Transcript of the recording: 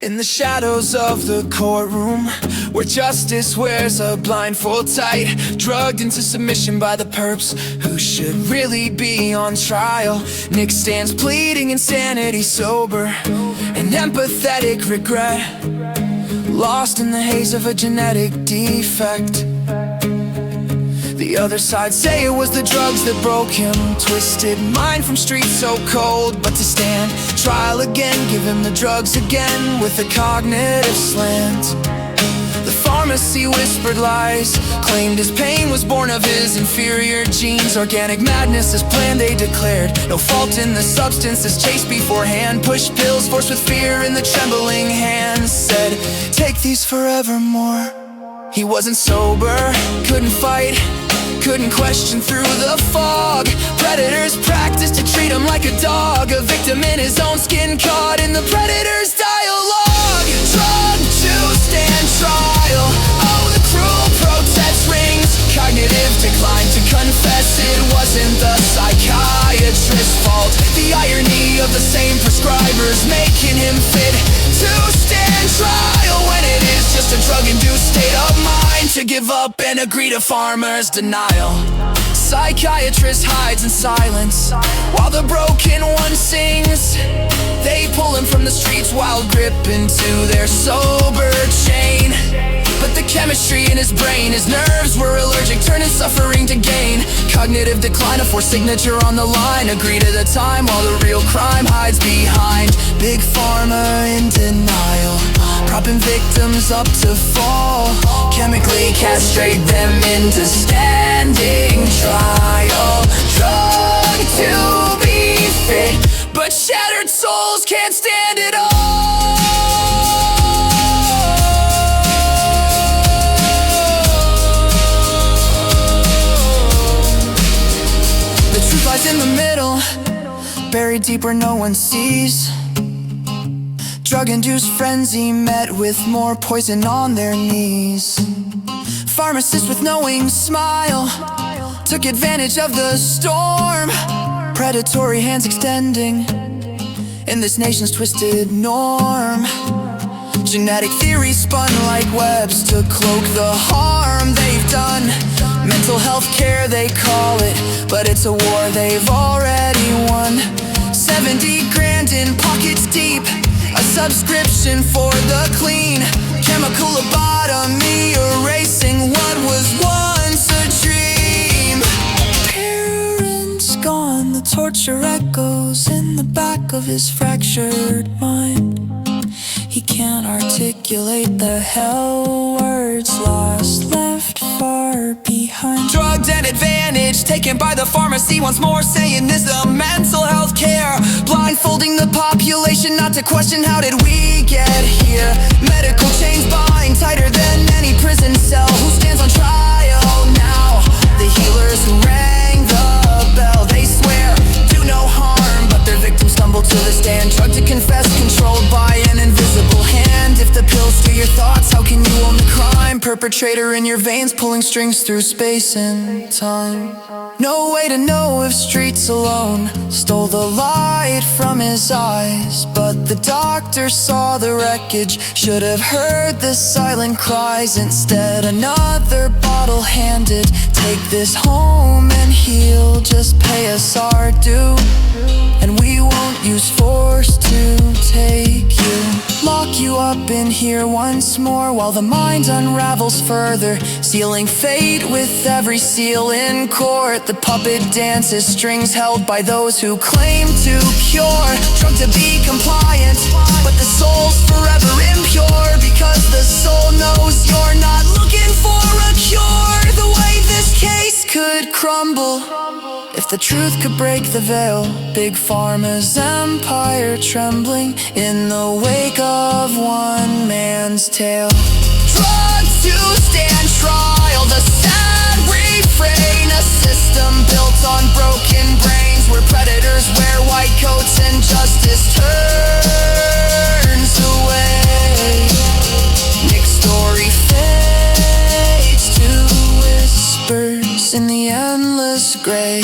In the shadows of the courtroom, where justice wears a blindfold tight, drugged into submission by the perps who should really be on trial, Nick stands pleading insanity sober, an empathetic regret, lost in the haze of a genetic defect. The other side say it was the drugs that broke him, twisted mind from streets so cold. But to stand trial again, give him the drugs again with a cognitive slant. The pharmacy whispered lies, claimed his pain was born of his inferior genes. Organic madness is planned, they declared. No fault in the substance is chased beforehand. Pushed pills, forced with fear in the trembling hands. Said, take these forevermore. He wasn't sober, couldn't fight, couldn't question through the fog. Predators practiced to treat him like a dog, a victim in his own skin, caught in the predator's dialogue. Drugged to stand trial, oh, the cruel protest rings. Cognitive decline to confess it wasn't the psychiatrist's fault. The irony of the same prescribers making him fit to stand trial, when it is just a drug-induced state of mind to give up and agree to farmers' denial. Psychiatrist hides in silence while the broken one sings. They pull him from the streets while gripping to their sober chain. But the chemistry in his brain, his nerves were allergic, turning suffering to gain. Cognitive decline, a forced signature on the line. Agree to the time while the real crime hides behind. Big pharma in denial, propping victims up to fall. Chemically castrate them into standing trial. Drug to be fit, but shattered souls can't stand it all. The truth lies in the middle, buried deep where no one sees. Drug-induced frenzy met with more poison on their knees. Pharmacists with knowing smile took advantage of the storm. Predatory hands extending in this nation's twisted norm. Genetic theories spun like webs to cloak the harm they've done. Mental health care they call it, but it's a war they've already won. 70 grand in pockets deep, a subscription for the clean. Chemical lobotomy, erasing what was once a dream. Parents gone, the torture echoes in the back of his fractured mind. He can't articulate the hell words, lost, left far behind. Drugged and advantage taken by the pharmacy once more, saying this is a mental health care. Blindfolding the population not to question how did we get here. Medical chains bind tighter than any prison cell. Who stands on trial now? The healers who rang the bell. They swear do no harm, but their victims stumble to the stand. Drugged to confess, controlled by an invisible hand. If the pills steal your thoughts, how can you own the crime? Perpetrator in your veins, pulling strings through space and time. No way to know if streets alone stole the light from his eyes, but the doctor saw the wreckage, should have heard the silent cries. Instead another bottle handed, take this home and heal. Just pay us our due, and we won't use force to take you. Lock you up in here once more while the mind unravels further, sealing fate with every seal in court. The puppet dances, strings held by those who claim to cure. Drug to be compliant, but the soul's forever impure, because the soul knows you're not looking for a cure. The way this case could crumble if the truth could break the veil. Big pharma's empire trembling in the wake of one man's tale. Drugged to stand trial, the sad refrain. A system built on broken brains, where predators wear white coats and justice turns away. Nick's story fades to whispers in the endless gray.